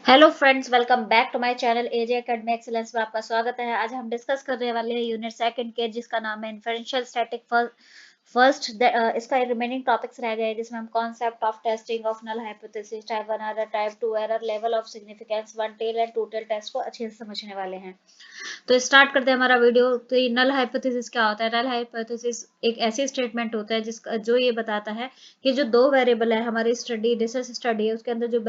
Hello friends, welcome back to my channel AJ academy excellence में आपका स्वागत है। आज हम डिस्कस करने वाले हैं यूनिट सेकंड के, जिसका नाम है इन्फरेंशियल स्टैटिक फर्स्ट। इसका रिमेनिंग टॉपिक्स रह गए, जिसमें हम concept of testing of null hypothesis, type 1 error, type 2 error, level of significance, one tail and two tail test को अच्छे से समझने वाले हैं। तो स्टार्ट करते हैं हमारा वीडियो। तो ये नल हाइपोथेसिस क्या होता है? नल हाइपोथेसिस एक ऐसी स्टेटमेंट होता है जिसका जो ये बताता है कि जो दो वेरिएबल है, हमारी स्टडी रिसर्च स्टडी है, उसके अंदर जो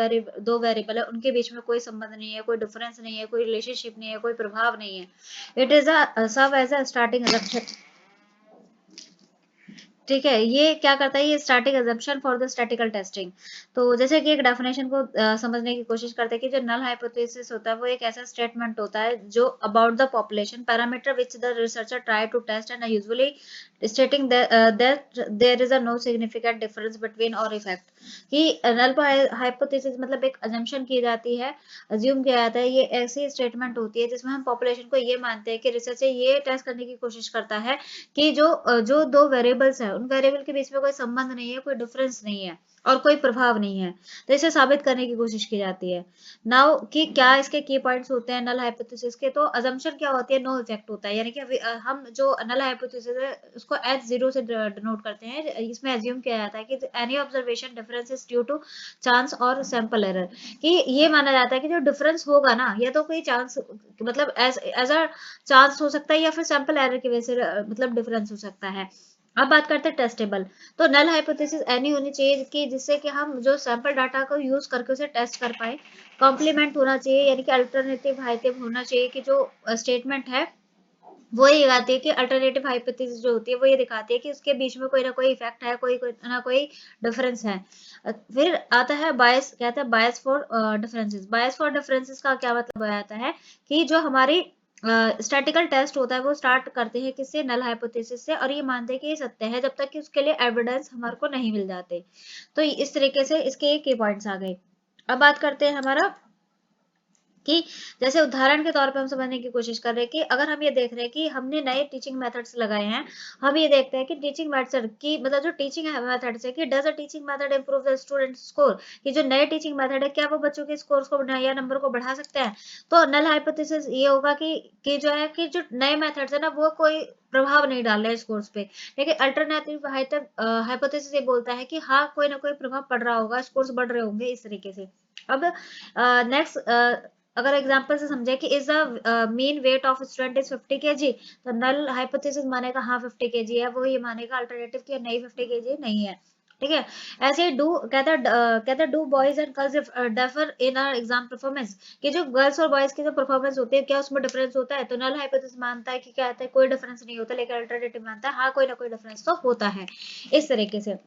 दो वेरिएबल है उनके बीच में कोई संबंध नहीं है, कोई डिफरेंस नहीं है, कोई रिलेशनशिप नहीं है, कोई प्रभाव नहीं है। It is a serve as a starting assumption। ठीक है, ये क्या करता है? ये static assumption for the statical testing. तो जैसे कि एक डेफिनेशन को समझने की कोशिश करते हैं कि जो नल हाइपोथेसिस होता है वो एक ऐसा स्टेटमेंट होता है जो about the population parameter which the researcher try to test and usually stating that there is a no significant difference between और इफेक्ट। कि नल हाइपोथेसिस मतलब एक अजम्पशन की जाती है, अज्यूम किया जाता है। ये ऐसी स्टेटमेंट होती है जिसमें हम पॉपुलेशन को ये मानते हैं कि रिसर्चर ये टेस्ट करने की कोशिश करता है कि जो दो वेरिएबल्स हैं उन वेरिएबल के बीच में कोई संबंध नहीं है, कोई डिफरेंस नहीं है और कोई प्रभाव नहीं है। तो इसे साबित करने की कोशिश की जाती है। नाउ कि क्या इसके की पॉइंट्स होते हैं नल हाइपोथेसिस के? तो अजम्पशन क्या होती है? नो इफेक्ट होता है, यानी कि हम जो नल हाइपोथेसिस है उसको एच जीरो से डिनोट करते हैं। इसमें एज्यूम किया जाता है कि any observation difference is due to chance और सैंपल एरर। कि ये माना जाता है कि जो डिफरेंस होगा ना, या तो कोई चांस मतलब एज एज अ चांस हो सकता है, या फिर सैंपल एरर की वजह से मतलब डिफरेंस हो सकता है। अब बात करते हैं टेस्टेबल। तो नल हाइपोथेसिस ऐनी होनी चाहिए कि जिससे कि हम जो सैंपल डाटा को यूज करके उसे टेस्ट कर पाए। कॉम्प्लीमेंट होना चाहिए, यानी कि अल्टरनेटिव हाइपोथेसिस होना चाहिए कि जो स्टेटमेंट है वो ये दिखाती है कि अल्टरनेटिव हाइपोथेसिस जो होती है वो ये दिखाती है कि उसके बीच में कोई ना कोई इफेक्ट है, कोई ना कोई डिफरेंस है। फिर आता है बायस, कहता है bias for differences. Bias for differences का क्या मतलब हो जाता है कि जो हमारी स्टैटिकल टेस्ट होता है वो स्टार्ट करते हैं किससे? नल हाइपोथेसिस से, और ये मानते हैं कि ये सत्य है जब तक कि उसके लिए एविडेंस हमारे को नहीं मिल जाते। तो इस तरीके से इसके ये की पॉइंट्स आ गए। अब बात करते हैं हमारा कि जैसे उदाहरण के तौर पे हम समझने की कोशिश कर रहे हैं कि अगर हम ये देख रहे हैं कि हमने नए टीचिंग मेथड्स लगाए हैं, हम ये देखते हैं कि टीचिंग मेथड की मतलब जो टीचिंग मेथड है कि does a teaching method improve the student score. कि जो नए टीचिंग मेथड है क्या वो बच्चों के स्कोर्स को या नंबर को बढ़ा सकते हैं? तो नल हाइपोथेसिस ये होगा कि जो है कि जो नए मेथड्स है ना वो कोई प्रभाव नहीं डाल रहे हैं स्कोर्स पे। लेकिन अल्टरनेटिव हाइपोथेसिस ये बोलता है कि हाँ, कोई ना कोई प्रभाव पड़ रहा होगा, स्कोर्स बढ़ रहे होंगे इस तरीके से। अब नेक्स्ट, अगर एग्जांपल से समझे कि is the mean weight of student is 50 KG, तो नल हाइपोथेसिस मानेगा हाँ 50 केजी है, वो ये मानेगा अल्टरनेटिव कि नहीं 50 केजी नहीं है। ठीक है। ऐसे ही डू कहता do boys and girls differ in our exam performance. कि जो गर्ल्स और बॉयज की जो परफॉर्मेंस होती है क्या उसमें डिफरेंस होता है? तो नल हाइपोथेसिस मानता है कि क्या आता है, कोई डिफरेंस नहीं होता, लेकिन अल्टरनेटिव मानता है हाँ कोई ना कोई डिफरेंस तो होता है। इस तरीके से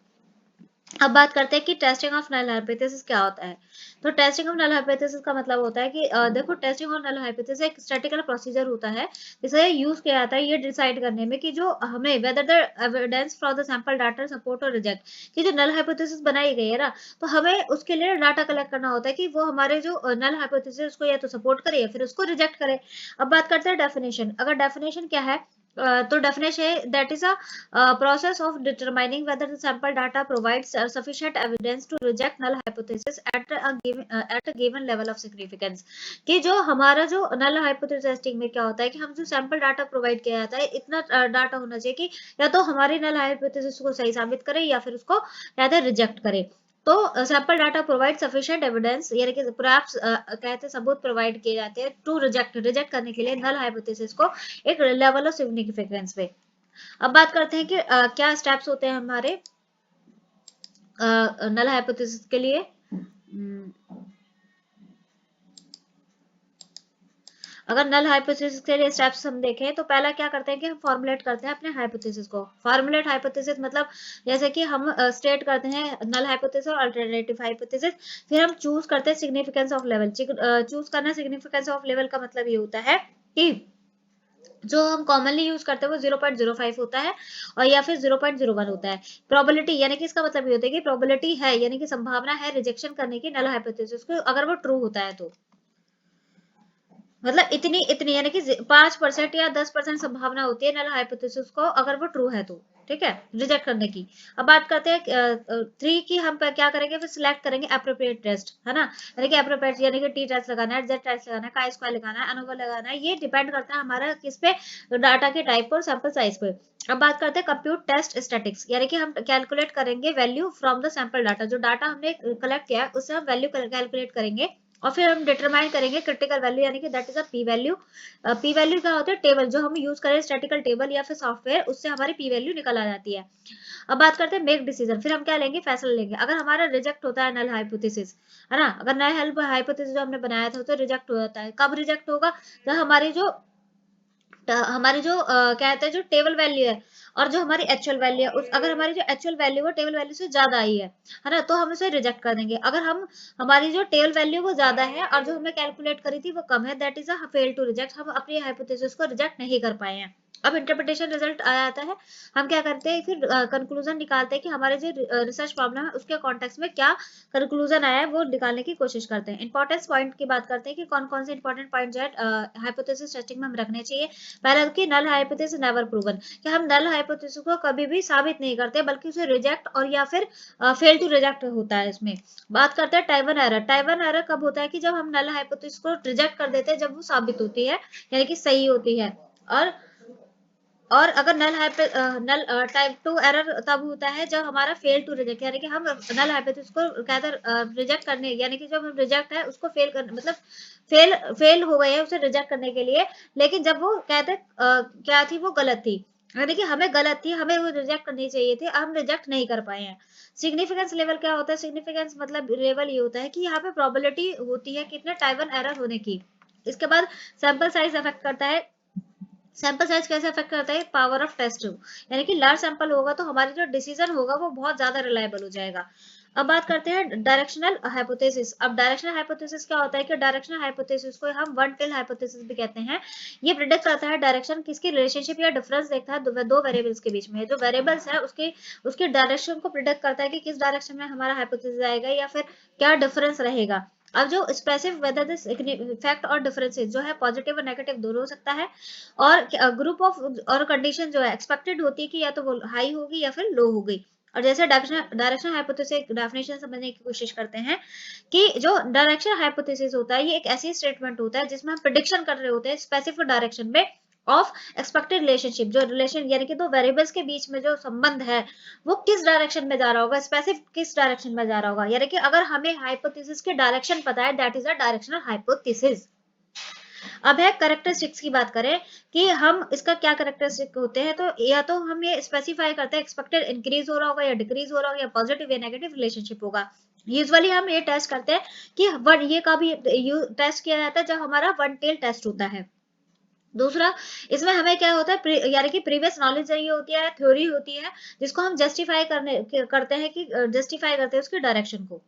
अब बात करते हैं कि टेस्टिंग ऑफ नल हाइपोथेसिस क्या होता है। तो टेस्टिंग ऑफ नल हाइपोथेसिस का मतलब होता है कि देखो, टेस्टिंग ऑफ नल हाइपोथेसिस एक स्टैटिकल प्रोसीजर होता है जिसे यूज किया जाता है ये डिसाइड करने में कि जो हमें whether the evidence from the sample data support और रिजेक्ट। कि जो नल हाइपोथेसिस बनाई गई है ना, तो हमें उसके लिए डाटा कलेक्ट करना होता है कि वो हमारे जो नल हाइपोथेसिस उसको या तो सपोर्ट करे या फिर उसको रिजेक्ट करे। अब बात करते हैं डेफिनेशन। अगर डेफिनेशन क्या है, तो डेफिनेशन है that is process of determining whether the sample data provides sufficient evidence to reject null hypothesis at a given level of significance। कि जो हमारा जो null hypothesis टेस्टिंग में क्या होता है कि हम जो सैंपल डाटा प्रोवाइड किया जाता है इतना डाटा होना चाहिए कि या तो हमारी null hypothesis को सही साबित करे या फिर उसको कहते हैं रिजेक्ट करे। तो sample data provide sufficient evidence, यानी कि पर्हैप्स कहते हैं सबूत प्रोवाइड किए जाते हैं टू रिजेक्ट करने के लिए नल हाइपोथेसिस को एक लेवल ऑफ सिग्निफिकेंस पे। अब बात करते हैं कि क्या स्टेप्स होते हैं हमारे नल हाइपोथेसिस के लिए। अगर नल हाइपोथेसिस के लिए स्टेप्स हम देखें तो पहला क्या करते हैं कि हम फॉर्मुलेट करते हैं अपने हाइपोथेसिस को। फॉर्मुलेट हाइपोथेसिस मतलब जैसे कि हम स्टेट करते हैं नल हाइपोथेसिस और अल्टरनेटिव हाइपोथेसिस। फिर हम चूज करते हैं सिग्निफिकेंस ऑफ लेवल। चूज करना सिग्निफिकेंस ऑफ लेवल का मतलब ये होता है कि जो हम कॉमनली यूज करते हैं वो 0.05 होता है और या फिर 0.01 होता है। प्रोबेबिलिटी यानी कि इसका मतलब ये होता है कि प्रोबेबिलिटी है, यानी कि संभावना है रिजेक्शन करने की नल हाइपोथेसिस को अगर वो ट्रू होता है तो। मतलब इतनी इतनी यानी कि 5% या 10% संभावना होती है नल हाइपोथेसिस को अगर वो ट्रू है तो। ठीक है, रिजेक्ट करने की। अब बात करते हैं 3 की, हम क्या करेंगे, फिर सिलेक्ट करेंगे एप्रोप्रिएट टेस्ट, है ना, यानी कि एप्रोप्रिएट यानी कि टी टेस्ट लगाना है, जेड टेस्ट लगाना है, काई स्क्वायर लगाना है, एनोवा लगाना है, ये डिपेंड करता है हमारा किस पे, डाटा के टाइप और सैंपल साइज पे। अब बात करते हैं कंप्यूट टेस्ट स्टैटिक्स, यानी कि हम कैलकुलेट करेंगे value from the sample data, जो डाटा हमने कलेक्ट किया है उससे हम वैल्यू कैलकुलेट करेंगे, और फिर हम डिटरमाइन करेंगे क्रिटिकल वैल्यू, यानी कि that is a P value. P value क्या होता है, टेबल जो हम यूज करें स्टैटिकल टेबल या फिर सॉफ्टवेयर, उससे हमारी पी वैल्यू निकल आ जाती है। अब बात करते हैं मेक डिसीजन, फिर हम क्या लेंगे, फैसला लेंगे। अगर हमारा रिजेक्ट होता है नल हाइपोथेसिस, है ना, अगर नल हाइपोथेसिस जो हमने बनाया था तो रिजेक्ट हो जाता है, कब रिजेक्ट होगा, जब हमारी जो कहते हैं जो टेबल वैल्यू है और जो हमारी एक्चुअल वैल्यू है, उस अगर हमारी जो एक्चुअल वैल्यू है टेबल वैल्यू से ज्यादा आई है ना, तो हम उसे रिजेक्ट कर देंगे। अगर हम हमारी जो टेबल वैल्यू वो ज्यादा है और जो हमने कैलकुलेट करी थी वो कम है, that is a fail to reject, हम अपनी हाइपोथेसिस को रिजेक्ट नहीं कर पाए हैं। अब इंटरप्रिटेशन रिजल्ट आ जाता है, हम क्या करते हैं, फिर कंक्लूजन निकालते हैं कि हमारे जो रिसर्च प्रॉब्लम है उसके कॉन्टेक्स्ट में क्या कंक्लूजन आया है वो निकालने की कोशिश करते हैं। इंपॉर्टेंस पॉइंट की बात करते हैं कि कौन कौन से इंपॉर्टेंट पॉइंट जो है हाइपोथेसिस टेस्टिंग में हम रखने चाहिए। पहला कि नल हाइपोथेसिस नेवर प्रूवन, कि हम नल हाइपोथेसिस को कभी भी साबित नहीं करते बल्कि उसे रिजेक्ट और या फिर फेल टू रिजेक्ट होता है इसमें। बात करते हैं टाइवन एरर, टाइवन एरर कब होता है कि जब हम नल हाइपोथेसिस को रिजेक्ट कर देते हैं जब वो साबित होती है, यानी कि सही होती है। और और अगर नल टाइप 2 एरर तब होता है जब हमारा फेल टू रिजेक्ट, यानी कि हम नल हाइपोथेसिस को कहते रिजेक्ट करने, यानी कि जब हम रिजेक्ट है उसको फेल कर मतलब फेल हो गए हैं उसे रिजेक्ट करने के लिए, लेकिन जब वो कहते क्या थी, वो गलत थी, यानी कि हमें गलत थी, हमें वो रिजेक्ट करनी चाहिए थी, हम रिजेक्ट नहीं कर पाए हैं। सिग्निफिकेंस लेवल क्या होता है, सिग्निफिकेंस मतलब लेवल ये होता है कि यहाँ पे प्रोबेबिलिटी होती है कितने टाइवन एरर होने की। इसके बाद सैंपल साइज अफेक्ट करता है, सैंपल साइज कैसे अफेक्ट करता है, पावर ऑफ टेस्ट, यानी कि लार्ज सैंपल होगा तो हमारी जो डिसीजन होगा वो बहुत ज्यादा रिलायबल हो जाएगा। अब बात करते हैं डायरेक्शनल हाइपोथेसिस। अब डायरेक्शनल हाइपोथेसिस क्या होता है कि डायरेक्शनल हाइपोथेसिस को हम वन टेल हाइपोथेसिस भी कहते हैं। ये प्रिडिक्ट करता है डायरेक्शन, किसकी रिलेशनशिप या डिफरेंस देखता है दो वेरिएबल्स के बीच में, जो वेरिएबल्स है उसके उसके डायरेक्शन को प्रिडिक्ट करता है कि किस डायरेक्शन में हमारा हाइपोथेसिस आएगा या फिर क्या डिफरेंस रहेगा। अब जो स्पेसिफिक वेदर दिस इफेक्ट और डिफरेंसेस जो है पॉजिटिव और नेगेटिव दोनों हो सकता है, और ग्रुप ऑफ और कंडीशन जो है एक्सपेक्टेड होती है कि या तो वो हाई होगी या फिर लो होगी। और जैसे डायरेक्शन हाइपोथेसिस डेफिनेशन समझने की कोशिश करते हैं कि जो डायरेक्शन हाइपोथेसिस होता है ये एक ऐसी स्टेटमेंट होता है जिसमें हम प्रिडिक्शन कर रहे होते हैं स्पेसिफिक डायरेक्शन में ऑफ एक्सपेक्टेड रिलेशनशिप, जो रिलेशन यानी कि दो वेरिएबल्स के बीच में जो संबंध है वो किस डायरेक्शन में जा रहा होगा, स्पेसिफिक किस डायरेक्शन में जा रहा होगा, यानी कि अगर हमें हाइपोथेसिस की डायरेक्शन पता है that is a directional hypothesis. अब है करेक्टरिस्टिक्स की बात करें कि हम इसका क्या करेक्टरिस्टिक होते हैं, तो या तो हम ये स्पेसिफाई करते हैं एक्सपेक्टेड इंक्रीज हो रहा होगा या डिक्रीज हो रहा होगा या पॉजिटिव या नेगेटिव रिलेशनशिप होगा। यूजुअली हम ये टेस्ट करते हैं कि ये कभी टेस्ट किया जाता है जब हमारा वन टेल टेस्ट होता है। दूसरा, इसमें हमें क्या होता है, यानी कि प्रीवियस नॉलेज चाहिए होती है, थ्योरी होती है जिसको हम जस्टिफाई करते हैं कि जस्टिफाई करते हैं उसकी डायरेक्शन को।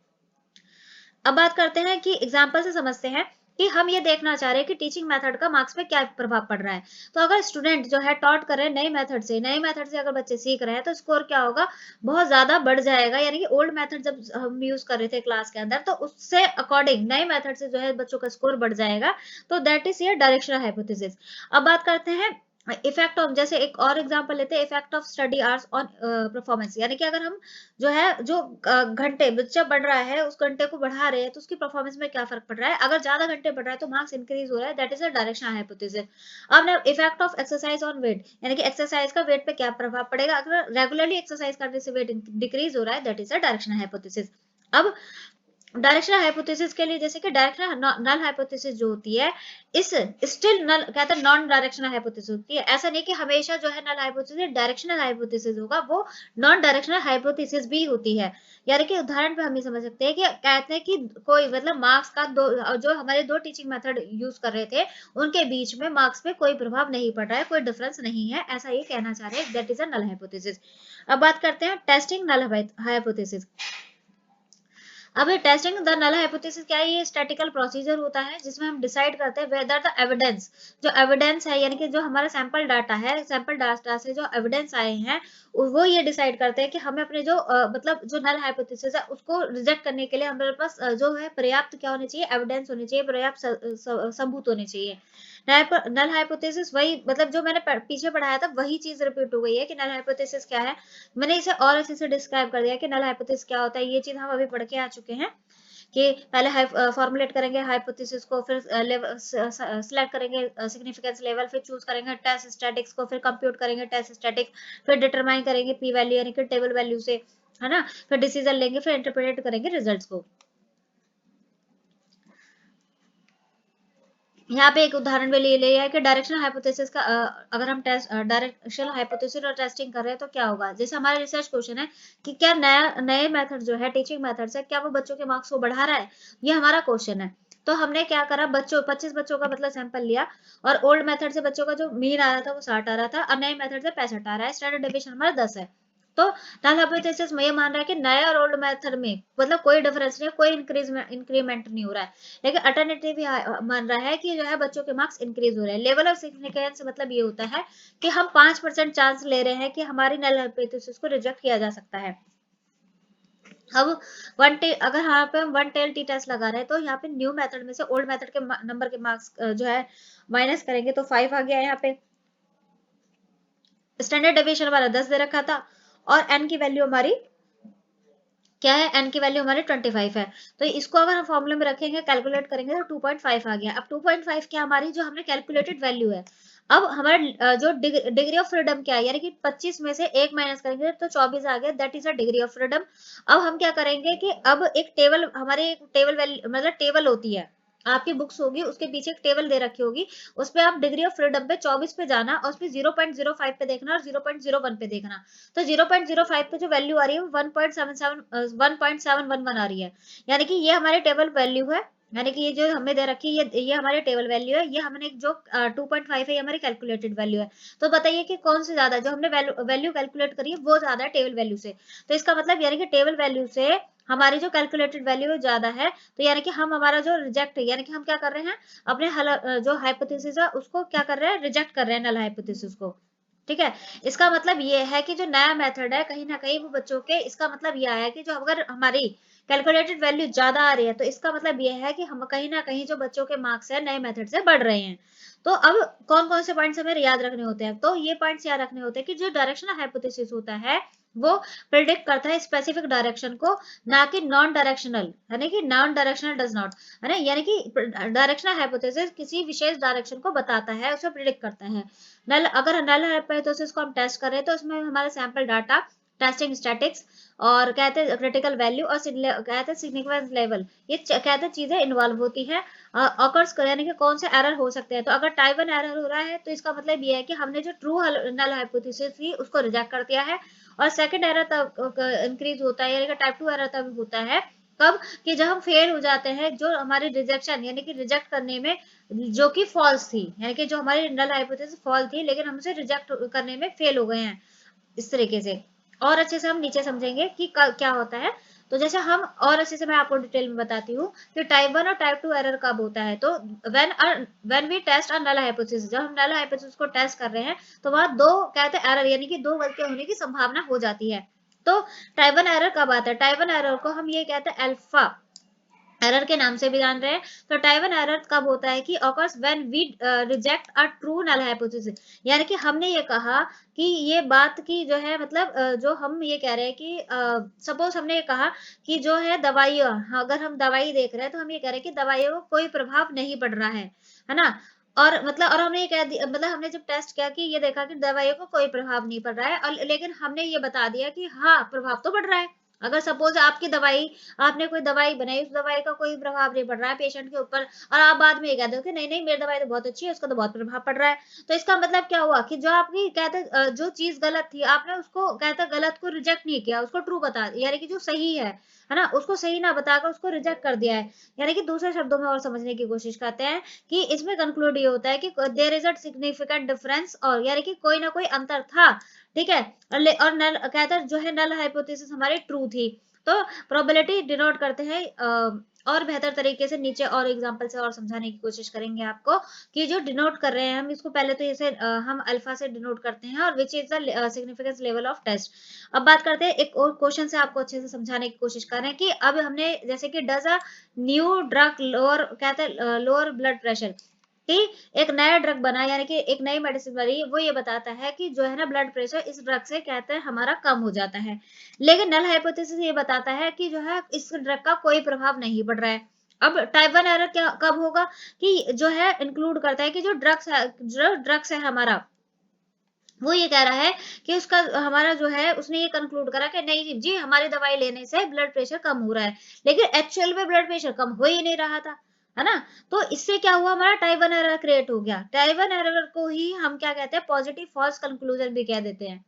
अब बात करते हैं कि एग्जाम्पल से समझते हैं कि हम ये देखना चाह रहे हैं कि टीचिंग मेथड का मार्क्स पे क्या प्रभाव पड़ रहा है। तो अगर स्टूडेंट जो है टॉट कर रहे हैं नए मेथड से अगर बच्चे सीख रहे हैं तो स्कोर क्या होगा, बहुत ज्यादा बढ़ जाएगा, यानी कि ओल्ड मेथड जब हम यूज कर रहे थे क्लास के अंदर तो उससे अकॉर्डिंग नए मेथड से जो है बच्चों का स्कोर बढ़ जाएगा। तो दैट इज ये डायरेक्शनल हाइपोथेसिस। अब बात करते हैं इफेक्ट ऑफ, जैसे एक और एग्जांपल लेते हैं, effect of study hours on performance, यानी कि अगर हम जो है जो घंटे बच्चा बढ़ रहा है उस घंटे को बढ़ा रहे हैं तो उसकी परफॉर्मेंस में क्या फर्क पड़ रहा है, अगर ज्यादा घंटे बढ़ रहा है तो मार्क्स इंक्रीज हो रहा है, that is a directional hypothesis. अब ना effect of exercise on weight, यानी कि एक्सरसाइज का वेट पे क्या प्रभाव पड़ेगा, अगर रेगुलरली एक्सरसाइज करने से वेट डिक्रीज हो रहा है, that is a directional hypothesis. अब डायरेक्शनल हाइपोथेसिस के लिए जैसे कि डायरेक्शनल नल हाइपोथेसिस जो होती है, इस स्टिल नल कहते हैं नॉन डायरेक्शनल हाइपोथेसिस होती है। ऐसा नहीं कि हमेशा जो है नल हाइपोथेसिस डायरेक्शनल हाइपोथेसिस होगा, वो नॉन डायरेक्शनल हाइपोथेसिस भी होती है। यानी कि उदाहरण पे हम ये समझ सकते हैं कि कहते हैं कि कोई मतलब मार्क्स का दो, जो हमारे दो टीचिंग मेथड यूज कर रहे थे उनके बीच में मार्क्स पे कोई प्रभाव नहीं पड़ रहा है, कोई डिफरेंस नहीं है, ऐसा ये कहना चाह रहे हैं, that is a null hypothesis. अब बात करते हैं टेस्टिंग नल हाइपोथेसिस। अब ये टेस्टिंग द नल हाइपोथेसिस क्या है, ये स्टैटिकल प्रोसीजर होता है जिसमें हम डिसाइड करते हैं वेदर द एविडेंस, जो एविडेंस है यानी कि जो हमारा सैंपल डाटा है, सैंपल डाटा से जो एविडेंस आए हैं वो ये डिसाइड करते हैं कि हमें अपने जो मतलब जो नल हाइपोथेसिस है उसको रिजेक्ट करने के लिए हमारे पास जो है पर्याप्त क्या होने चाहिए, एविडेंस होनी चाहिए, पर्याप्त सबूत होने चाहिए। नल हाइपोथेसिस वही मतलब जो मैंने पीछे पढ़ाया था वही चीज रिपीट हो गई है कि नल हाइपोथेसिस क्या है। मैंने इसे और अच्छे से डिस्क्राइब कर दिया कि नल हाइपोथेसिस क्या होता है, ये चीज हम अभी पढ़ के आ चुके हैं कि पहले फॉर्मुलेट करेंगे हाइपोथेसिस को, फिर सिलेक्ट करेंगे सिग्निफिकेंस लेवल, फिर चूज करेंगे टेस्ट स्टैटिक्स को, फिर कंप्यूट करेंगे टेस्ट स्टैटिक, फिर डिटरमाइन करेंगे पी वैल्यू यानी कि टेबल वैल्यू से, है ना, फिर डिसीजन लेंगे, फिर इंटरप्रेट करेंगे रिजल्ट्स को। यहाँ पे एक उदाहरण भी ले लिया है कि डायरेक्शनल हाइपोथेसिस का अगर हम टेस्ट डायरेक्शनल हाइपोथेसिस और टेस्टिंग कर रहे हैं तो क्या होगा। जैसे हमारा रिसर्च क्वेश्चन है कि क्या नए मेथड जो है टीचिंग मेथड है क्या वो बच्चों के मार्क्स को बढ़ा रहा है, ये हमारा क्वेश्चन है। तो हमने क्या करा, बच्चों 25 बच्चों का मतलब सैंपल लिया और ओल्ड मेथड से बच्चों का जो मीन आ रहा था वो 60 आ रहा था और नए मेथड से 65 आ रहा है, स्टैंडर्ड डेविएशन हमारा 10 है। तो नल हाइपोथेसिस में ये मान रहा है कि नए और ओल्ड मेथड में मतलब कोई डिफरेंस नहीं है, कोई इंक्रीमेंट नहीं हो रहा है। लेकिन अल्टरनेटिव मान रहा है कि जो है बच्चों के मार्क्स इंक्रीज हो रहे हैं। लेवल ऑफ सिग्निफिकेंस मतलब ये होता है कि हम 5% चांस ले रहे हैं कि हमारी नल हाइपोथेसिस को रिजेक्ट किया जा सकता है। अब अगर यहाँ पे हम वन टेल टी टेस्ट लगा रहे हैं तो यहाँ पे न्यू मेथड में से ओल्ड मेथड के नंबर के मार्क्स जो है माइनस करेंगे तो 5 आ गया है। यहाँ पे स्टैंडर्ड डेविएशन हमारा 10 दे रखा था और एन की वैल्यू हमारी क्या है, एन की वैल्यू हमारी 25 है। तो इसको अगर हम फॉर्मूले में रखेंगे कैलकुलेट करेंगे तो 2.5 आ गया। अब 2.5 क्या हमारी जो हमने कैलकुलेटेड वैल्यू है। अब हमारा जो डिग्री ऑफ फ्रीडम क्या है यानी कि 25 में से एक माइनस करेंगे तो 24 आ गया, that is a degree of freedom. अब हम क्या करेंगे कि अब एक टेबल हमारे एक टेबल वैल्यू मतलब टेबल होती है, आपकी बुक्स होगी उसके पीछे एक टेबल दे रखी होगी, उस पे आप डिग्री ऑफ फ्रीडम पे 24 पे जाना और उसमें 0.05 पे देखना और 0.01 पे देखना। तो 0.05 पे जो वैल्यू आ रही है वो 1.711 आ रही है, यानी कि ये हमारे टेबल वैल्यू है। यानी कि ये जो हमें दे रखी है ये हमारे टेबल वैल्यू है, ये हमने जो 2.5 है ये हमारी कैलकुलेटेड वैल्यू है। तो बताइए कि कौन से ज्यादा, जो हमने वैल्यू कैलकुलेट करी है वो ज्यादा है टेबल वैल्यू से। तो इसका मतलब यानी कि टेबल वैल्यू से हमारी जो कैलकुलेटेड वैल्यू है ज्यादा है। तो यानी कि हम हमारा जो रिजेक्ट है यानी कि हम क्या कर रहे हैं, अपने जो हाइपोथेसिस है उसको क्या कर रहे हैं, रिजेक्ट कर रहे हैं नल हाइपोथेसिस को। ठीक है, इसका मतलब ये है कि जो नया मेथड है कहीं ना कहीं वो बच्चों के, इसका मतलब ये है कि जो अगर हमारी कैलकुलेटेड वैल्यू ज्यादा आ रही है तो इसका मतलब ये है कि हम कहीं ना कहीं जो बच्चों के मार्क्स है नए मेथड से बढ़ रहे हैं। तो अब कौन कौन से पॉइंट्स हमें याद रखने होते हैं, तो ये पॉइंट्स याद रखने होते हैं कि जो डायरेक्शनल हाइपोथेसिस होता है वो प्रिडिक्ट करता है स्पेसिफिक डायरेक्शन को, ना कि नॉन डायरेक्शनल, यानी कि नॉन डायरेक्शनल डज नॉट, है ना, यानी कि डायरेक्शनल हाइपोथेसिस किसी विशेष डायरेक्शन को बताता है, उसे प्रिडिक्ट करता है। अगर नल हाइपोथेसिस को हम टेस्ट कर रहे हैं तो उसमें हमारा सैंपल डाटा, टेस्टिंग स्टैटिक्स और कहते हैं क्रिटिकल वैल्यू और कहते हैं सिग्निफिकेंस लेवल, ये कहते हैं चीजें इन्वॉल्व होती है। ऑकर्स यानी कि कौन से एरर हो सकते हैं, तो अगर टाइप 1 एरर हो रहा है तो इसका मतलब ये है कि हमने जो ट्रू नल हाइपोथेसिस थी उसको रिजेक्ट कर दिया है। और सेकंड एरर तब इंक्रीज होता है यानी कि टाइप 2 एरर तब होता है कब, कि जब हम फेल हो जाते हैं जो हमारी रिजेक्शन यानी कि रिजेक्ट करने में जो कि फॉल्स थी, यानी कि जो हमारी नल हाइपोथेसिस फॉल्स थी लेकिन हम उसे रिजेक्ट करने में फेल हो गए हैं। इस तरीके से और अच्छे से हम नीचे समझेंगे कि क्या होता है। तो जैसे हम और अच्छे से मैं आपको डिटेल में बताती हूँ कि टाइप 1 और टाइप 2 एरर कब होता है। तो when we test a null hypothesis, जब हम नल हाइपोथेसिस को टेस्ट कर रहे हैं तो वहां दो कहते हैं एरर यानी कि दो गलतियां होने की संभावना हो जाती है। तो टाइप 1 एरर कब आता है, टाइप 1 एरर को हम ये कहते हैं अल्फा एरर के नाम से भी जान रहे हैं। तो टाइप 1 एरर कब होता है कि occurs when we reject a true null hypothesis, यानी कि हमने ये कहा कि ये बात की जो है मतलब जो हम ये कह रहे हैं कि सपोज हमने ये कहा कि जो है दवाइयाँ, अगर हम दवाई देख रहे हैं तो हम ये कह रहे हैं कि दवाइयों को कोई प्रभाव नहीं पड़ रहा है ना। और मतलब और हमने ये कह दिया मतलब हमने जब टेस्ट किया कि ये देखा कि दवाइयों को कोई प्रभाव नहीं पड़ रहा है, और लेकिन हमने ये बता दिया कि हाँ प्रभाव तो पड़ रहा है। अगर सपोज आपकी दवाई, आपने कोई दवाई बनाई, उस दवाई का कोई प्रभाव नहीं पड़ रहा है पेशेंट के ऊपर और आप बाद में ये कह दो कि नहीं नहीं मेरी दवाई तो बहुत अच्छी है, उसका तो बहुत प्रभाव पड़ रहा है। तो इसका मतलब क्या हुआ कि जो आपकी कहते जो चीज गलत थी आपने उसको कहते गलत को रिजेक्ट नहीं किया, उसको ट्रू बता दिया, यानी कि जो सही है ना, उसको सही ना बताकर उसको रिजेक्ट कर दिया है। यानी कि दूसरे शब्दों में और समझने की कोशिश करते हैं कि इसमें कंक्लूड ये होता है कि there is a significant difference, और यानी कि कोई ना कोई अंतर था। ठीक है, और नल कहता जो है नल हाइपोथेसिस हमारी ट्रू थी। तो प्रोबेबिलिटी डिनोट करते हैं और बेहतर तरीके से नीचे और एग्जांपल से और समझाने की कोशिश करेंगे आपको कि जो डिनोट कर रहे हैं हम इसको पहले तो इसे हम अल्फा से डिनोट करते हैं और which is the significance level of test. अब बात करते हैं एक और क्वेश्चन से आपको अच्छे से समझाने की कोशिश कर रहे हैं कि अब हमने जैसे कि does a new drug lower कहते हैं लोअर ब्लड प्रेशर कि एक नया ड्रग बना यानी कि एक नई मेडिसिन बनी वो ये बताता है कि जो है ना ब्लड प्रेशर इस ड्रग से कहते हैं हमारा कम हो जाता है। लेकिन नल हाइपोथेसिस ये बताता है कि जो है इस ड्रग का कोई प्रभाव नहीं पड़ रहा है। अब टाइप 1 एरर क्या कब होगा कि जो है इंक्लूड करता है कि जो ड्रग्स है हमारा वो ये कह रहा है कि उसका हमारा जो है उसने ये कंक्लूड करा कि नहीं जी हमारी दवाई लेने से ब्लड प्रेशर कम हो रहा है, लेकिन एक्चुअल में ब्लड प्रेशर कम हो ही नहीं रहा था, है ना? तो इससे क्या हुआ हमारा टाइप 1 एरर क्रिएट हो गया। टाइप 1 एरर को ही हम क्या कहते हैं पॉजिटिव फॉल्स कंक्लूजन भी कह देते हैं।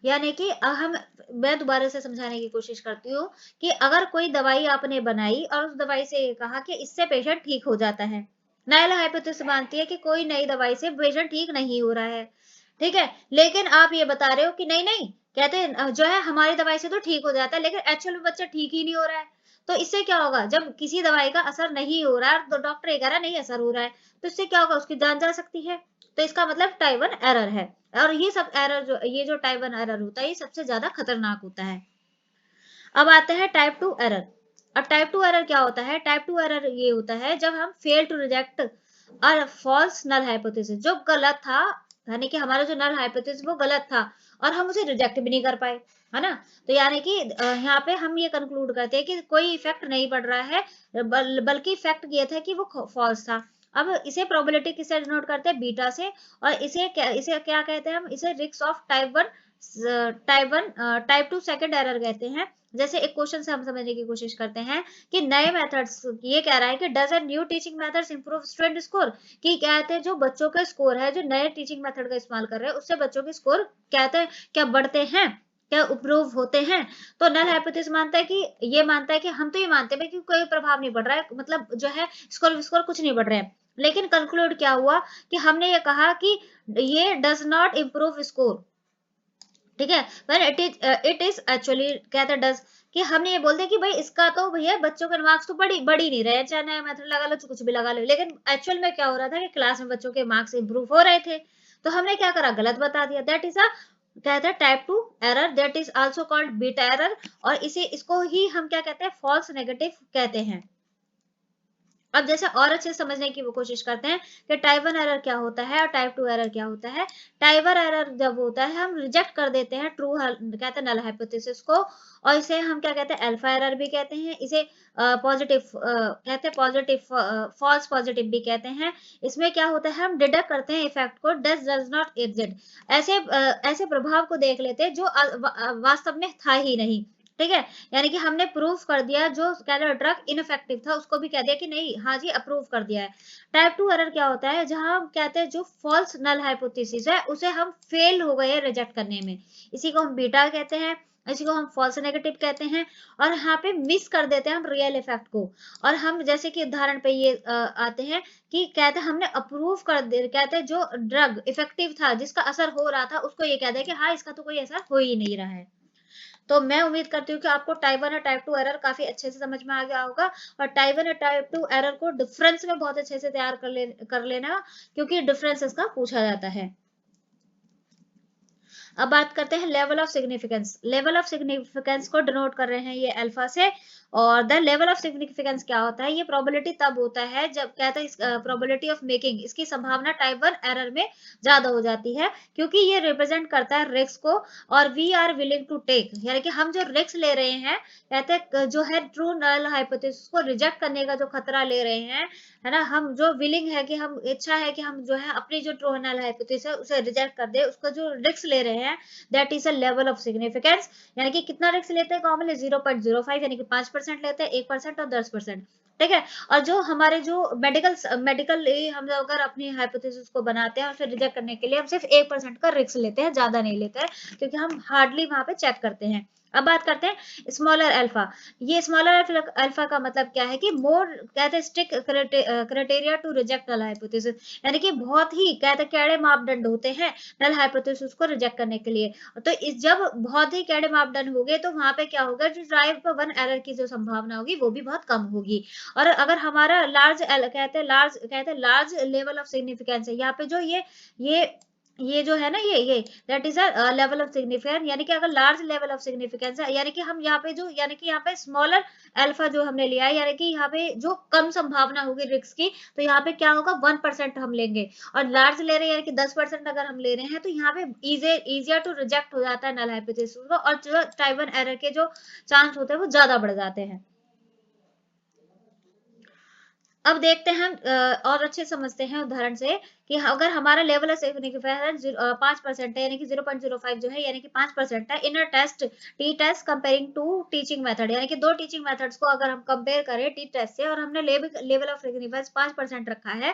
यानी कि हम मैं दोबारा से समझाने की कोशिश करती हूँ कि अगर कोई दवाई आपने बनाई और उस दवाई से ये कहा कि इससे पेशेंट ठीक हो जाता है। नल हाइपोथेसिस मानती है कि कोई नई दवाई से पेशेंट ठीक नहीं हो रहा है। ठीक है? लेकिन आप ये बता रहे हो कि नहीं, नहीं कहते हैं जो है हमारी दवाई से तो ठीक हो जाता है लेकिन एक्चुअल में बच्चा ठीक ही नहीं हो रहा है। तो इससे क्या होगा जब किसी दवाई का असर नहीं हो रहा है तो डॉक्टर ये कह रहा है नहीं असर हो रहा है, तो इससे क्या होगा उसकी जान जा सकती है। तो इसका मतलब टाइप 1 एरर है। और ये सब एरर जो ये जो टाइप 1 एरर होता है ये सबसे ज्यादा खतरनाक होता है। अब आते हैं टाइप 2 एरर। अब टाइप 2 एरर क्या होता है? टाइप 2 एरर ये होता है जब हम फेल टू रिजेक्ट और फॉल्स नल हाइपोथेसिस जो गलत था, यानी कि हमारा जो नल हाइपोथेसिस वो गलत था और हम उसे रिजेक्ट भी नहीं कर पाए, है ना? तो यानी कि यहाँ पे हम ये कंक्लूड करते हैं कि कोई इफेक्ट नहीं पड़ रहा है, बल्कि इफेक्ट ये था कि वो फॉल्स था। अब इसे प्रोबेबिलिटी किससे डिनोट करते हैं? बीटा से। और इसे क्या कहते हैं? हम इसे risk of type 2 second error कहते हैं। जैसे एक क्वेश्चन से हम समझने की कोशिश करते हैं कि नए मेथड्स ये कह रहा है कि does new teaching methods improve student score, कि कहते हैं जो बच्चों का स्कोर है जो नए टीचिंग मेथड का इस्तेमाल कर रहे हैं उससे बच्चों के स्कोर कहते हैं क्या बढ़ते हैं, क्या इंप्रूव होते हैं। तो नल हाइपोथेसिस मानता है कि ये मानता है कि हम तो ये मानते हैं कि कोई प्रभाव नहीं पड़ रहा है, मतलब जो है स्कोर स्कोर कुछ नहीं बढ़ रहे हैं। लेकिन कंक्लूड क्या हुआ कि हमने ये कहा कि ये डज नॉट इम्प्रूव स्कोर। ठीक है? व्हेन इट इज एक्चुअली कहते डज कि हमने ये बोल दिया कि भाई इसका तो भैया बच्चों के मार्क्स तो बढ़ ही नहीं रहे हैं, चाहे नया मेथड लगा लो चाहे कुछ भी लगा लो, लेकिन एक्चुअल में क्या हो रहा था कि क्लास में बच्चों के मार्क्स इंप्रूव हो रहे थे। तो हमने क्या करा गलत बता दिया। दैट इज अ कहते हैं type 2 error, that is also called beta error. और इसे इसको ही हम क्या कहते हैं फॉल्स नेगेटिव कहते हैं। अब जैसे और अच्छे से समझने की वो कोशिश करते हैं कि टाइप 1 एरर क्या होता है और टाइप 2 एरर क्या होता है। टाइप 1 एरर जब होता है हम रिजेक्ट कर देते हैं ट्रू कहते हैं नल हाइपोथेसिस को, और इसे हम क्या कहते हैं अल्फा एरर भी कहते हैं। इसे पॉजिटिव कहते हैं पॉजिटिव फॉल्स पॉजिटिव भी कहते हैं। इसमें क्या होता है हम डिडक्ट करते हैं इफेक्ट को डज नॉट एग्जिस्ट, ऐसे प्रभाव को देख लेते हैं जो वास्तव में था ही नहीं। ठीक है? यानी कि हमने प्रूफ कर दिया जो ड्रग इनफेक्टिव था उसको भी कह दिया कि नहीं हाँ जी अप्रूव कर दिया है। टाइप 2 एरर क्या होता है जहां हम कहते हैं जो फॉल्स नल हाइपोथेसिस है उसे हम फेल हो गए रिजेक्ट करने में, इसी को हम बीटा कहते हैं, इसी को हम फॉल्स नेगेटिव कहते हैं। और यहाँ पे मिस कर देते हैं हम रियल इफेक्ट को। और हम जैसे कि उदाहरण पे ये आते हैं कि कहते हैं हमने अप्रूव कर दे, कहते हैं जो ड्रग इफेक्टिव था जिसका असर हो रहा था उसको ये कहते हैं कि हाँ इसका तो कोई असर हो ही नहीं रहा है। तो मैं उम्मीद करती हूँ कि आपको टाइप 1 और टाइप 2 एरर काफी अच्छे से समझ में आ गया होगा। और टाइप 1 और टाइप 2 एरर को डिफरेंस में बहुत अच्छे से तैयार कर लेना, क्योंकि डिफरेंस इसका पूछा जाता है। अब बात करते हैं level of significance. Level of significance को डिनोट कर रहे हैं ये अल्फा से। और द लेवल ऑफ सिग्निफिकेंस क्या होता है? ये प्रोबेबिलिटी तब होता है जब कहता है प्रोबेबिलिटी ऑफ मेकिंग, इसकी संभावना टाइप 1 एरर में ज्यादा हो जाती है क्योंकि ये रिप्रेजेंट करता है रिस्क को। और we are willing to take, यानी कि हम जो रिस्क ले रहे हैं, कहते हैं जो है ट्रू नल हाइपोथेसिस को रिजेक्ट करने का जो खतरा ले रहे हैं, है ना, हम जो विलिंग है कि हम इच्छा है कि हम जो है अपनी जो ट्रू नल हाइपोथेसिस है उसे रिजेक्ट कर दे, उसका जो रिस्क ले रहे हैं that is a level of significance. यानी कि कितना रिस्क लेते हैं कॉमनली 0.05, यानी कि 5% लेते हैं, 1% और 10%। ठीक है? और जो हमारे जो मेडिकल हम अगर अपनी हाइपोथेसिस को बनाते हैं और फिर रिजेक्ट करने के लिए हम सिर्फ 1% का रिस्क लेते हैं, ज्यादा नहीं लेते हैं, क्योंकि हम हार्डली वहां पे चेक करते हैं। अब बात करते हैं स्मॉलर अल्फा। ये स्मॉलर अल्फा का मतलब क्या है कि मोर कहते हैं strict criteria to reject null hypothesis, यानी कि बहुत ही कहते हैं कड़े मापदंड होते हैं नल हाइपोथेसिस को रिजेक्ट करने के लिए। तो इस जब बहुत ही कड़े मापदंड हो गए तो वहां पे क्या होगा, जो टाइप वन एरर की जो संभावना होगी वो भी बहुत कम होगी। और अगर हमारा लार्ज लेवल ऑफ सिग्निफिकेंस है, यहाँ पे जो ये ये जो है ना, ये that is a level of significance, यानी कि अगर लार्ज लेवल ऑफ सिग्निफिकेंस है, यानी कि हम यहाँ पे जो, यानी कि यहाँ पे स्मॉलर अल्फा जो हमने लिया है, यानी कि यहाँ पे जो कम संभावना होगी रिस्क की, तो यहाँ पे क्या होगा 1% हम लेंगे। और लार्ज ले रहे हैं यानी कि 10% अगर हम ले रहे हैं, तो यहाँ पे इजियर टू रिजेक्ट हो जाता है नल हाइपोथेसिस को, और जो टाइप वन एरर के जो चांस होते हैं वो ज्यादा बढ़ जाते हैं। अब देखते हैं और अच्छे समझते हैं उदाहरण से कि अगर हमारा लेवल ऑफ सिग्निफिकेंस 5% है, यानी कि 0.05 जो है, यानी कि 5% है in a test T test comparing to teaching method, यानी कि दो टीचिंग मेथड्स को अगर हम कंपेयर करें टी टेस्ट से, और हमने लेवल ऑफ सिग्निफिकेंस 5% रखा है,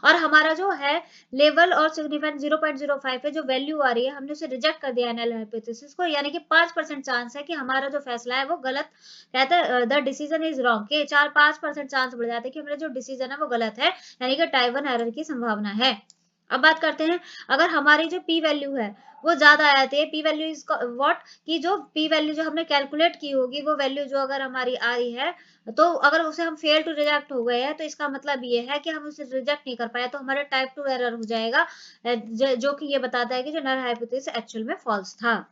और हमारा जो है लेवल और सिग्निफिकेंस 0.05 है, जो वैल्यू आ रही है हमने उसे रिजेक्ट कर दिया नल हाइपोथेसिस को, यानी कि 5% चांस है कि हमारा जो फैसला है वो गलत, कहते हैं द डिसीजन इज रॉन्ग, के 4-5% चांस बढ़ जाते हैं कि हमारा जो डिसीजन है वो गलत है, यानी कि टाइप वन एरर की संभावना है। अब बात करते हैं, अगर हमारी जो पी वैल्यू है वो ज्यादा आ जाती है, पी वैल्यू इज व्हाट, कि जो पी वैल्यू जो हमने कैलकुलेट की होगी वो वैल्यू जो अगर हमारी आ रही है, तो अगर उसे हम फेल टू रिजेक्ट हो गए हैं, तो इसका मतलब ये है कि हम उसे रिजेक्ट नहीं कर पाए, तो हमारा टाइप 2 एरर हो जाएगा, जो कि ये बताता है कि जो नल हाइपोथेसिस एक्चुअल में फॉल्स था।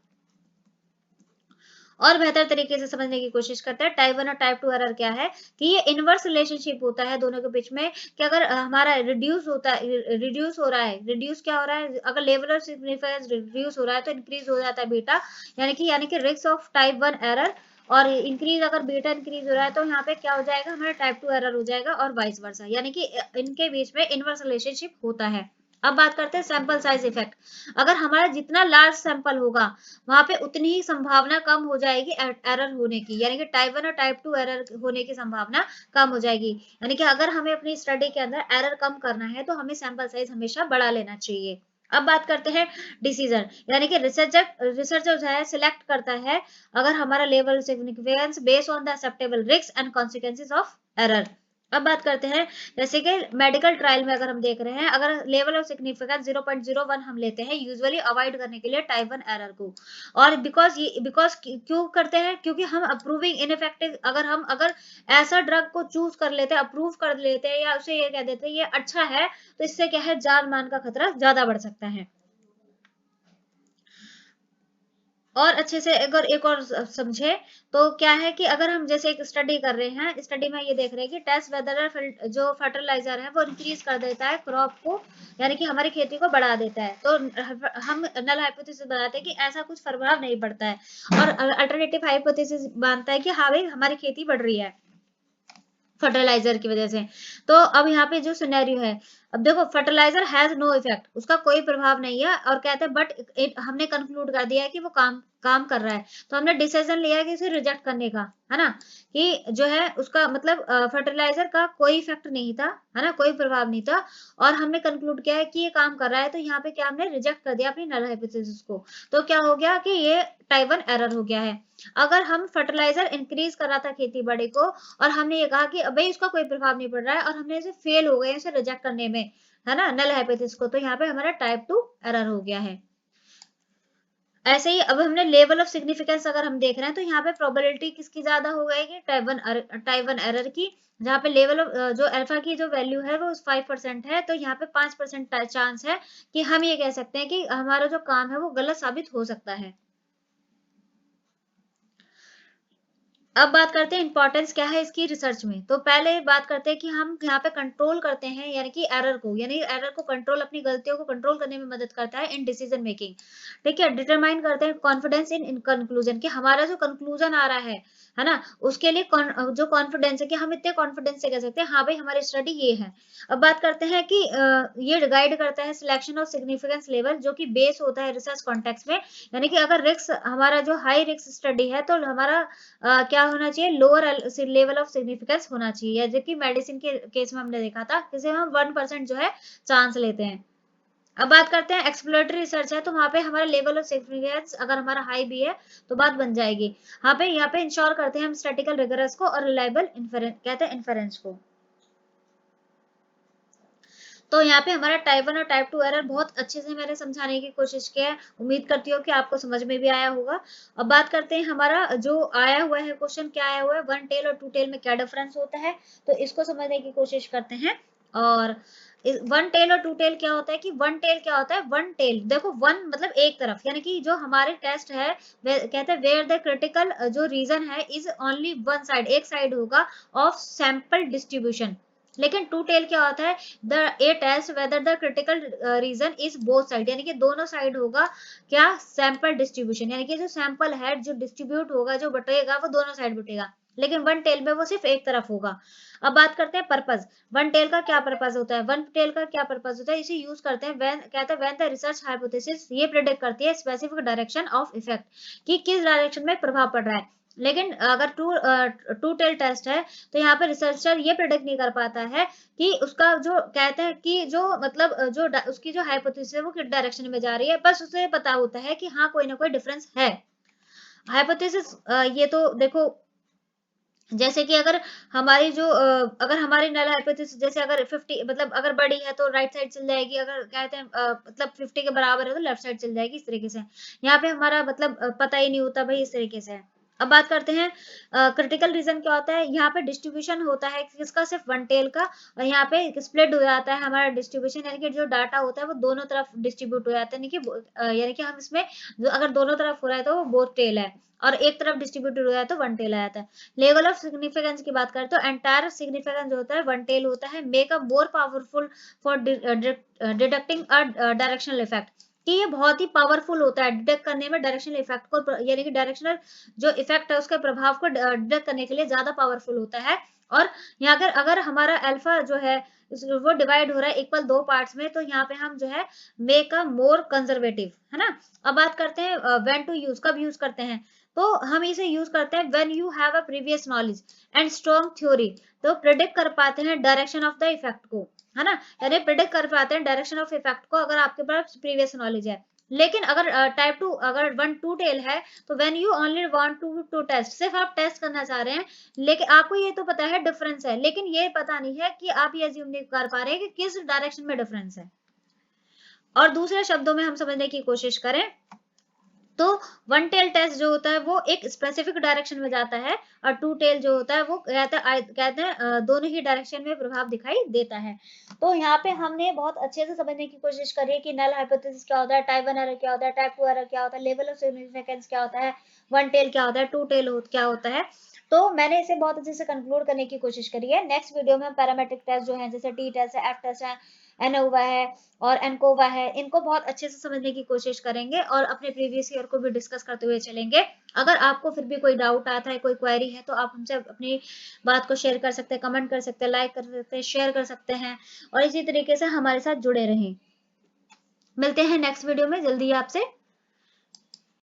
और बेहतर तरीके से समझने की कोशिश करते हैं टाइप वन और टाइप टू एरर क्या है, कि ये इनवर्स रिलेशनशिप होता है दोनों के बीच में, कि अगर हमारा रिड्यूस हो रहा है, रिड्यूस क्या हो रहा है, अगर लेवल ऑफ सिग्निफिकेंस रिड्यूस हो रहा है तो इंक्रीज हो जाता है बीटा, यानी कि risk of type one error, और इंक्रीज अगर बीटा इंक्रीज हो रहा है तो यहाँ पे क्या हो जाएगा, हमारा टाइप टू एरर हो जाएगा, और वाइस वर्सा, यानी कि इनके बीच में इनवर्स रिलेशनशिप होता है। अब बात करते हैं सैंपल साइज इफेक्ट। अगर हमारा जितना लार्ज सैंपल होगा, वहां पे उतनी ही संभावना कम हो जाएगी एरर होने की, यानी कि टाइप वन और टाइप टू एरर होने की संभावना कम हो जाएगी। यानी कि अगर हमें अपनी स्टडी के अंदर एरर कम करना है तो हमें सैंपल साइज हमेशा बढ़ा लेना चाहिए। अब बात करते हैं डिसीजन, यानी कि रिसर्चर जो है सिलेक्ट करता है अगर हमारा level significance based on the acceptable risk and consequences of error. अब बात करते हैं, जैसे कि मेडिकल ट्रायल में अगर हम देख रहे हैं, अगर लेवल ऑफ सिग्निफिकेंस 0.01 हम लेते हैं यूजुअली अवॉइड करने के लिए टाइप वन एरर को, और बिकॉज क्यों करते हैं, क्योंकि हम अप्रूविंग इनइफेक्टिव, अगर ऐसा ड्रग को चूज कर लेते हैं, अप्रूव कर लेते हैं, या उसे ये कह देते हैं ये अच्छा है, तो इससे क्या है, जान मान का खतरा ज्यादा बढ़ सकता है। और अच्छे से अगर एक और समझे तो क्या है कि अगर हम जैसे एक स्टडी कर रहे हैं, स्टडी में ये देख रहे हैं कि टेस्ट वेदर जो फर्टिलाइजर है वो इंक्रीज कर देता है क्रॉप को, यानी कि हमारी खेती को बढ़ा देता है, तो हम नल हाइपोथेसिस बनाते हैं कि ऐसा कुछ प्रभाव नहीं पड़ता है, और अल्टरनेटिव हाइपोथेसिस मानता है कि हाँ भाई हमारी खेती बढ़ रही है फर्टिलाइजर की वजह से। तो अब यहाँ पे जो सिनेरियो है, अब देखो फर्टिलाइजर हैज नो इफेक्ट, उसका कोई प्रभाव नहीं है, और कहते हैं बट हमने कंक्लूड कर दिया है कि वो काम काम कर रहा है, तो हमने डिसीजन लिया है कि उसे रिजेक्ट करने का, है ना, कि जो है उसका मतलब फर्टिलाइजर का कोई इफेक्ट नहीं था, है ना, कोई प्रभाव नहीं था, और हमने कंक्लूड किया है कि ये काम कर रहा है, तो यहाँ पे क्या हमने रिजेक्ट कर दिया अपनी नल हाइपोथेसिस को, तो क्या हो गया कि ये टाइप वन एरर हो गया है। अगर हम फर्टिलाइजर इंक्रीज कर रहा था खेती बड़ी को, और हमने ये कहा कि अबे इसका कोई प्रभाव नहीं पड़ रहा है, और हमने इसे फेल हो गए इसे रिजेक्ट करने में, है ना, नल हाइपोथेसिस को, तो यहाँ पे हमारा टाइप टू एरर हो गया है। ऐसे ही अब हमने लेवल ऑफ सिग्निफिकेंस अगर हम देख रहे हैं, तो यहाँ पे प्रोबेबिलिटी किसकी ज्यादा हो गई, टाइप वन एरर की, जहाँ पे लेवल ऑफ जो अल्फा की जो वैल्यू है वो 5% है, तो यहाँ पे 5% चांस है कि हम ये कह सकते हैं कि हमारा जो काम है वो गलत साबित हो सकता है। अब बात करते हैं इंपॉर्टेंस क्या है इसकी रिसर्च में, तो पहले बात करते हैं कि हम यहाँ पे कंट्रोल करते हैं, यानी कि एरर को, यानी एरर को कंट्रोल, अपनी गलतियों को कंट्रोल करने में मदद करता है इन डिसीजन मेकिंग। ठीक है, डिटरमाइन करते हैं कॉन्फिडेंस इन कंक्लूजन, कि हमारा जो कंक्लूजन आ रहा है ना, उसके लिए जो कॉन्फिडेंस है कि हम इतने कॉन्फिडेंस से कह सकते हैं हाँ भाई हमारी स्टडी ये है। अब बात करते हैं कि ये गाइड करता है सिलेक्शन ऑफ सिग्निफिकेंस लेवल, जो कि बेस होता है रिसर्च कॉन्टेक्स्ट में, यानी कि अगर रिस्क हमारा जो हाई रिस्क स्टडी है, तो हमारा क्या होना चाहिए, लोअर लेवल ऑफ सिग्निफिकेंस होना चाहिए, जबकि मेडिसिन के केस में हमने देखा था, जैसे हम 1% जो है चांस लेते हैं। अब बात करते हैं एक्सप्लोरेटरी रिसर्च है, तो वहाँ पे हमारा लेवल ऑफ सिग्निफिकेंस अगर हमारा हाई भी है तो बात बन जाएगी। यहाँ पे इंश्योर करते हैं हम स्टैटिकल रिगरस को और रिलायबल इन्फेरेंस कहते हैं इन्फेरेंस को। तो यहाँ पे हमारा टाइप 1 और टाइप 2 एरर बहुत अच्छे से मैंने समझाने की कोशिश की है, उम्मीद करती हूँ कि आपको समझ में भी आया होगा। अब बात करते हैं हमारा जो आया हुआ है क्वेश्चन, क्या आया हुआ है, वन टेल और टू टेल में क्या डिफरेंस होता है, तो इसको समझने की कोशिश करते हैं। और वन टेल और टू टेल क्या होता है कि वन टेल क्या होता है, वन टेल देखो, वन मतलब एक तरफ, यानी कि जो हमारे टेस्ट है कहते हैं वेयर द क्रिटिकल जो रीजन है इज ओनली वन साइड, एक साइड होगा ऑफ सैंपल डिस्ट्रीब्यूशन। लेकिन टू टेल क्या होता है, the a test whether the critical region is both side, यानी कि दोनों साइड होगा क्या, सैंपल डिस्ट्रीब्यूशन, यानी कि जो सैंपल है जो डिस्ट्रीब्यूट होगा जो बटेगा वो दोनों साइड बटेगा। लेकिन वन टेल में वो सिर्फ एक तरफ होगा। अब बात करते हैं पर्पस, वन टेल का क्या पर्पस होता है, वन टेल का क्या पर्पस होता है, इसे यूज करते हैं व्हेन कहते हैं व्हेन द रिसर्च हाइपोथेसिस ये प्रेडिक्ट करती है स्पेसिफिक डायरेक्शन ऑफ इफेक्ट, कि किस डायरेक्शन में प्रभाव पड़ रहा है। लेकिन अगर टू टेल टेस्ट है तो यहाँ पे रिसर्चर ये प्रेडिक्ट नहीं कर पाता है कि उसका जो कहते हैं कि जो मतलब उसकी जो हाइपोथेसिस है वो किस डायरेक्शन में जा रही है, बस उसे पता होता है कि हाँ कोई ना कोई डिफरेंस है। हाइपोथेसिस ये तो देखो, जैसे कि अगर हमारी जो अगर हमारी नल हाइपोथेसिस जैसे अगर 50 मतलब अगर बड़ी है तो राइट साइड चल जाएगी, अगर कहते हैं मतलब 50 के बराबर है तो लेफ्ट साइड चल जाएगी, इस तरीके से। यहाँ पे हमारा मतलब पता ही नहीं होता भाई, इस तरीके से। अब बात करते हैं क्रिटिकल रीजन क्या होता है, यहाँ पे डिस्ट्रीब्यूशन होता है किसका, सिर्फ वन टेल का, और यहाँ पे स्प्लिट हो जाता है हमारा डिस्ट्रीब्यूशन, यानी कि जो डाटा होता है वो दोनों तरफ डिस्ट्रीब्यूट हो जाता है, यानी कि यानी कि हम इसमें अगर दोनों तरफ हो रहा है तो वो बोथ टेल है, और एक तरफ डिस्ट्रीब्यूटेड हो जाए तो वन टेल आ जाता है। लेवल ऑफ सिग्निफिकेंस की बात करें तो एंटायर सिग्निफिकेंस जो होता है वन टेल होता है, make a more powerful for deducting a directional effect, कि ये बहुत ही पावरफुल होता है डिटेक्ट करने में डायरेक्शनल इफेक्ट को, यानी कि डायरेक्शनल जो इफेक्ट है उसके प्रभाव को डिटेक्ट करने के लिए ज्यादा पावरफुल होता है। और यहाँ अगर अगर हमारा अल्फा जो है वो डिवाइड हो रहा है इक्वल दो पार्ट्स में, तो यहाँ पे हम जो है मेक अ मोर कंजर्वेटिव, है ना। अब बात करते हैं व्हेन टू यूज, कब यूज करते हैं, तो हम इसे यूज करते हैं when you have a previous knowledge and strong theory, तो प्रिडिक्ट कर पाते हैं डायरेक्शन ऑफ द इफेक्ट को, है ना, यानी प्रिडिक्ट कर पाते हैं डायरेक्शन ऑफ इफेक्ट को अगर आपके पास प्रीवियस नॉलेज है। लेकिन अगर टाइप 2 अगर वन टू टेल है तो when you only want to test, सिर्फ आप टेस्ट करना चाह रहे हैं, लेकिन आपको ये तो पता है डिफरेंस है, लेकिन ये पता नहीं है कि आप ये अज्यूम नहीं कर पा रहे हैं कि किस डायरेक्शन में डिफरेंस है। और दूसरे शब्दों में हम समझने की कोशिश करें तो वन टेल टेस्ट जो होता है वो एक स्पेसिफिक डायरेक्शन में जाता है, और टू टेल जो होता है वो कहते हैं दोनों ही डायरेक्शन में प्रभाव दिखाई देता है। तो यहाँ पे हमने बहुत अच्छे से समझने की कोशिश करी है कि नल हाइपोथेसिस क्या होता है, टाइप 1 एरर क्या होता है, टाइप 2 एरर क्या होता है, लेवल ऑफ सिग्निफिकेंस क्या होता है, वन टेल क्या होता है, टू टेल क्या होता है। तो मैंने इसे बहुत अच्छे से कंक्लूड करने की कोशिश करी है। नेक्स्ट वीडियो में हम पैरामेट्रिक टेस्ट जो है जैसे टी टेस्ट है, एफ टेस्ट है, एनोवा है और एनकोवा है, इनको बहुत अच्छे से समझने की कोशिश करेंगे और अपने प्रीवियस ईयर को भी डिस्कस करते हुए चलेंगे। अगर आपको फिर भी कोई डाउट आता है, कोई क्वेरी है, तो आप हमसे अपनी बात को शेयर कर सकते हैं, कमेंट कर सकते हैं, लाइक कर सकते हैं, शेयर कर सकते हैं, और इसी तरीके से हमारे साथ जुड़े रहें। मिलते हैं नेक्स्ट वीडियो में जल्दी आपसे।